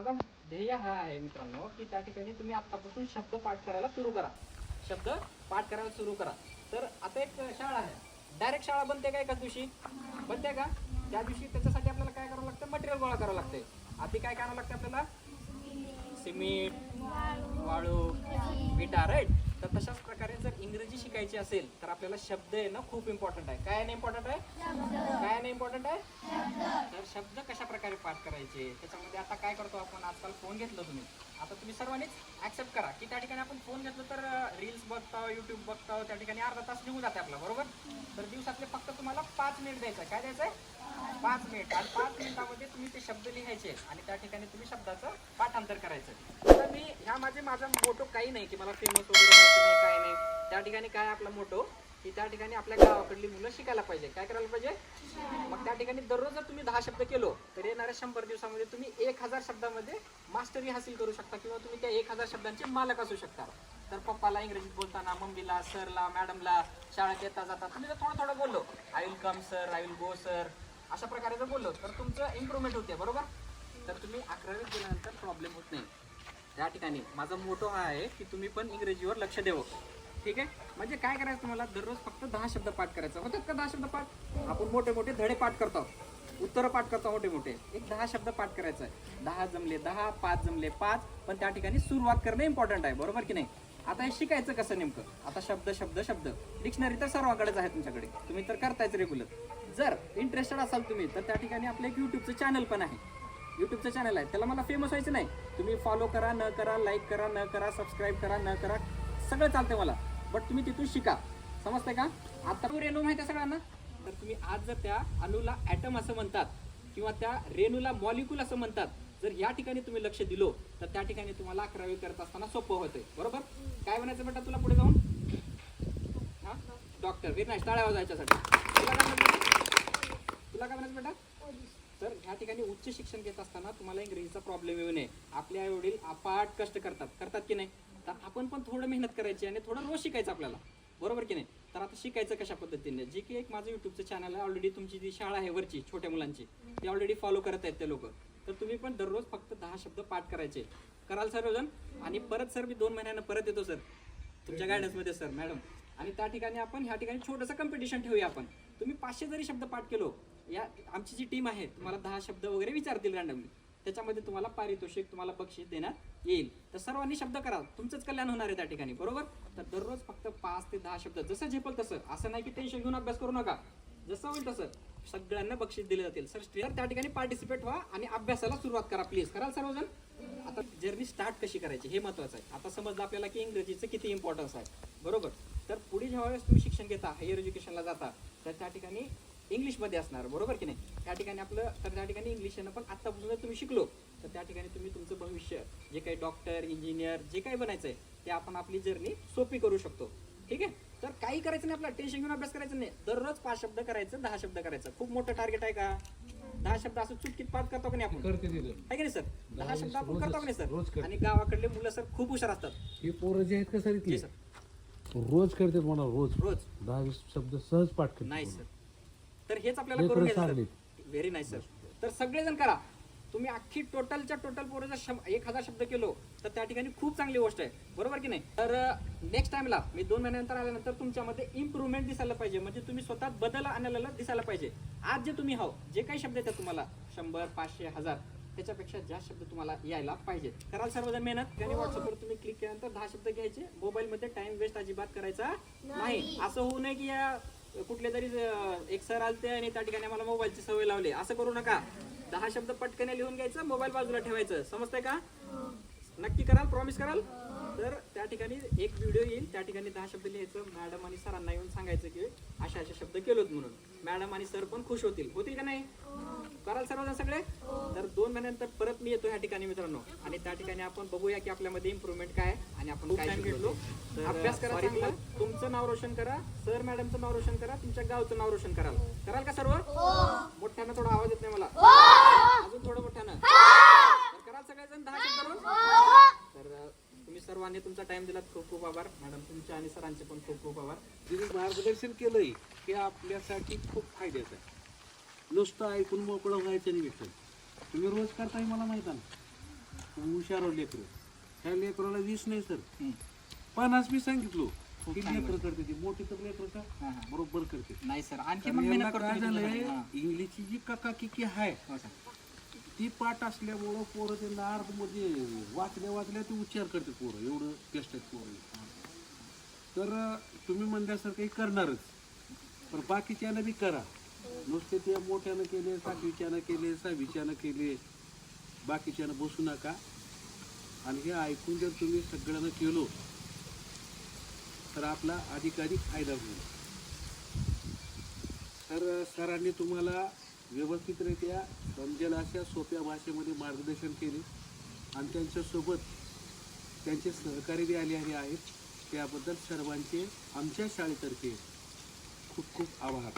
माझा ध्येय हा आहे मित्रांनो की त्या ठिकाणी तुम्ही आतापासून शब्द पाठ करायला सुरू करा. शब्द पाठ करायला सुरू करा. तर आता एक शाळा आहे, डायरेक्ट शाळा बनते का एकाच दिवशी? बनते का? त्या दिवशी त्याच्यासाठी आपल्याला काय करावं लागतं? मटेरियल गोळा करावं लागते. आधी काय करावं लागतं आपल्याला? सिमेंट, वाळू, विटा, राईट. तर तशाच प्रकारे जर इंग्रजी शिकायची असेल तर आपल्याला शब्द आहे ना खूप इम्पॉर्टंट आहे. काय नाही इम्पॉर्टंट आहे? काय नाही इम्पॉर्टंट आहे? तर शब्द कशा प्रकारे पाठ करायचे त्याच्यामध्ये आता काय करतो आपण, आजकाल फोन घेतलं तुम्ही, आता तुम्ही सर्वांनीच ऍक्सेप्ट करा की त्या ठिकाणी आपण फोन घेतलं तर रील्स बघतो, युट्यूब बघतो, त्या ठिकाणी अर्धा तास निघून जाते आपला, बरोबर. तर दिवसातले फक्त तुम्हाला 5 मिनिट द्यायचं. काय द्यायचंय? 5 मिनिट. आणि 5 मिनिटामध्ये तुम्ही ते शब्द लिहायचे आणि त्या ठिकाणी तुम्ही शब्दाचं पाठांतर करायचं. तर मी माझा मोटो काही नाही की मला फेमस वगैरे व्हायचं नाही, काय नाही. त्या ठिकाणी काय आपला मोटो की त्या ठिकाणी आपल्या गावाकडली मुलं शिकायला पाहिजे. काय करायला पाहिजे? मग त्या ठिकाणी दररोज जर तुम्ही 10 शब्द केलो तर येणाऱ्या 100 दिवसामध्ये तुम्ही 1000 शब्दामध्ये मास्टरी हासिल करू शकता किंवा तुम्ही त्या 1000 शब्दांचे मालक असू शकता. तर पप्पाला इंग्रजीत बोलताना, मम्मीला, सरला, मॅडमला, शाळेत येता जाता तुम्ही जर थोडं थोडं बोललो, I will come sir, I will go sir, अशा प्रकारे जर बोललो तर तुमचं इम्प्रूव्हमेंट होते, बरोबर. तर तुम्ही 11वीत गेल्यानंतर प्रॉब्लेम होत नाही. त्या ठिकाणी माझा मोटो हा आहे की तुम्ही पण इंग्रजीवर लक्ष द्यावं. ठीक आहे. म्हणजे काय करायचं तुम्हाला? दररोज फक्त 10 शब्द पाठ करायचं. होतात का 10 शब्द पाठ? आपण मोठे मोठे धडे पाठ करतो, उत्तर पाठ करतो मोठे मोठे. एक 10 शब्द पाठ करायचं आहे. 10 जमले 10, 5 जमले 5, पण त्या ठिकाणी सुरुवात करणं इम्पॉर्टंट आहे, बरोबर की नाही. आता हे शिकायचं कसं नेमकं? आता शब्द शब्द शब्द डिक्शनरी तर सर्वांकडेच आहे तुमच्याकडे, तुम्ही तर करतायच रेग्युलर. जर इंटरेस्टेड असाल तुम्ही तर त्या ठिकाणी आपलं एक यूट्यूबचं चॅनल पण आहे. यूट्यूबचं चॅनल आहे, त्याला मला फेमस व्हायचं नाही. तुम्ही फॉलो करा न करा, लाईक करा न करा, सबस्क्राईब करा न करा, सगळं चालतंय मला, बट तुम्ही तिथून शिका. समजतंय का? आता रेणू माहिती आहे सगळ्यांना. तर तुम्ही आज जर त्या अणूला ॲटम असं म्हणतात किंवा त्या रेणूला मॉलिक्यूल असं म्हणतात, जर या ठिकाणी तुम्ही लक्ष दिलो तर त्या ठिकाणी तुम्हाला 11वी करत असताना सोपं होतंय, बरोबर. काय म्हणायचं बेटा तुला पुढे जाऊन? हा, डॉक्टर. व्हेरी नाईस, टाळ्या वाजवायच्यासाठी. तुला काय म्हणायचं बेटा? तर ह्या ठिकाणी उच्च शिक्षण घेत असताना तुम्हाला इंग्रजीचा प्रॉब्लेम येऊ नये. आपले आई वडील अपाट कष्ट करतात की नाही. तर आपण पण थोडं मेहनत करायची आणि थोडं रोज शिकायचं आपल्याला, बरोबर की नाही. तर आता शिकायचं कशा पद्धतीने, जे की एक माझं युट्यूबचं चॅनल आहे, ऑलरेडी तुमची जी शाळा आहे वरची छोट्या मुलांची ती ऑलरेडी फॉलो करत आहेत ते लोक. तर तुम्ही पण दररोज फक्त 10 शब्द पाठ करायचे. कराल सर्वजण? आणि परत सर मी 2 महिन्यानं परत येतो सर तुमच्या गायडन्समध्ये सर, मॅडम. आणि त्या ठिकाणी आपण ह्या ठिकाणी छोटंसं कॉम्पिटिशन ठेवूया आपण. तुम्ही 500 जरी शब्द पाठ केलो, या आमची जी टीम आहे तुम्हाला 10 शब्द वगैरे विचारतील रँडमली, त्याच्यामध्ये तुम्हाला पारितोषिक, तुम्हाला बक्षीस देण्यात येईल. तर सर्वांनी शब्द करा, तुमचंच कल्याण होणार आहे त्या ठिकाणी, बरोबर. तर दररोज फक्त 5 ते 10 शब्द, जसं झेपल तसं. असं नाही की टेन्शन घेऊन अभ्यास करू नका, जसं होईल तसं सगळ्यांना बक्षीस दिले जातील. सर त्या ठिकाणी पार्टिसिपेट व्हा आणि अभ्यासाला सुरुवात करा प्लीज. कराल सर्वजण? आता जर्नी स्टार्ट कशी करायची हे महत्वाचं आहे. आता समजलं आपल्याला की इंग्रजीचं किती इम्पॉर्टन्स आहे, बरोबर. तर पुढे ज्या वेळेस तुम्ही शिक्षण घेता, हायर एज्युकेशनला जाता, तर त्या ठिकाणी इंग्लिशमध्ये असणार, बरोबर की नाही. त्या ठिकाणी तर त्या ठिकाणी इंग्लिश येणं पण आत्तापासून जर तुम्ही शिकलो तर त्या ठिकाणी तुम्ही तुमचं भविष्य जे काही डॉक्टर, इंजिनियर जे काही बनायचं आहे ते आपण आपली जर्नी सोपी करू शकतो. ठीक आहे. तर काही करायचं नाही, आपला टेन्शन घेऊन अभ्यास करायचं नाही. दररोज 5 शब्द करायचं, 10 शब्द करायचं. खूप मोठं टार्गेट आहे का? 10 शब्द असं चुटकीत पाठ करतो का नाही आपण? आहे की नाही सर? 10 शब्द आपण करतो का नाही सर? आणि गावाकडले मुलं सर खूप हुशार असतात. हे पोरं जे आहेत का सर इथले, सर रोज करतात म्हणा, रोज रोज 10-20 शब्द सहज पाठ करतात. नाही सर. तर हेच आपल्याला करून घ्यायचं. Very nice sir. तर सगळेजण करा. तुम्ही अख्खी टोटलच्या टोटल पोरं जर 1000 शब्द केलो तर त्या ठिकाणी खूप चांगली गोष्ट आहे, बरोबर की नाही. तर नेक्स्ट टाइमला मी 2 महिन्यानंतर आल्यानंतर तुमच्यामध्ये इम्प्रूव्हमेंट दिसायला पाहिजे, म्हणजे तुम्ही स्वतः बदल आणायला दिसायला पाहिजे. आज जे तुम्ही जे काही शब्द येतात तुम्हाला 100, 500, 1000 त्याच्यापेक्षा जास्त शब्द तुम्हाला यायला पाहिजेत. कराल सर्वजण मेहनत. आणि व्हॉट्सअपवर तुम्ही क्लिक केल्यानंतर 10 शब्द घ्यायचे. मोबाईलमध्ये टाइम वेस्ट अजिबात करायचा नाही. असं होऊ नये की या कुठले तरी एक सर आलते आणि त्या ठिकाणी आम्हाला मोबाईलची सवय लावली, असं करू नका. 10 शब्द पटकन लिहून घ्यायचं, मोबाईल बाजूला ठेवायचं. समजतंय का? नक्की कराल? प्रॉमिस कराल? तर त्या ठिकाणी एक व्हिडिओ येईल, त्या ठिकाणी 10 शब्द लिहायचं. मॅडम आणि सरांना येऊन सांगायचं की अशा शब्द केलोत म्हणून. मॅडम आणि सर पण खुश होतील का नाही? कराल सर्वजण सगळे? तर 2 महिन्यानंतर परत मी येतो ह्या ठिकाणी मित्रांनो, आणि त्या ठिकाणी आपण बघूया की आपल्यामध्ये इम्प्रूव्हमेंट काय आणि आपण काय शिकलो. अभ्यास करा चांगला, तुमचं नाव रोशन करा, सर मॅडमचं नाव रोशन करा, तुमच्या गावचं नाव रोशन कराल का सर्व? मोठ्यानं थोडा आवाज येत नाही मला, अजून थोडं मोठ्यानं. तर कराल सगळेजण 10 शब्द रोज? तर तुम्ही सर्वांनी तुमचा टाइम दिलात, खूप खूप आभार. मॅडम तुमच्या आणि सरांचे पण खूप खूप आभार. तिने मार्गदर्शन केलंय हे आपल्यासाठी खूप फायद्याचं आहे. नुसतं ऐकून मोकळं व्हायचं नाही. तुम्ही रोज करताय मला माहित आहे. हुशार लेकरं. ह्या लेकराला 20 नाही सर हं. 50 मी सांगितलो खूप की छान लेकरं गोष्ट. करते ती मोठी तर लेकरं का हां हां बरोबर करते. नाही सर आणखी कारण मग यांना मेहनत काय करतो झालंय हां इंग्लिशची जी काका किकी आहे हो सर ती पाठ असल्यामुळं पोरं त्यांना अर्ध म्हणजे वाचल्या ती उच्चार करते पोरं एवढं टेस्ट आहेत पोरं. तर तुम्ही म्हणल्यासारखं हे करणारच पण बाकीच्यानं बी करा. नुसते ते मोठ्यानं केले 7वीच्यानं केले 6वीच्यानं केले बाकीच्यानं बसू नका. आणि हे ऐकून जर तुम्ही सगळ्यांना केलो तर आपला अधिकाधिक फायदा होईल. तर सरांनी तुम्हाला व्यवस्थितरित्या समजेल अशा सोप्या भाषेमध्ये मार्गदर्शन केले आणि त्यांच्यासोबत त्यांचे सहकारी बी आले आहेत. त्याबद्दल सर्वांचे आमच्या शाळेतर्फे खूप खूप आभार.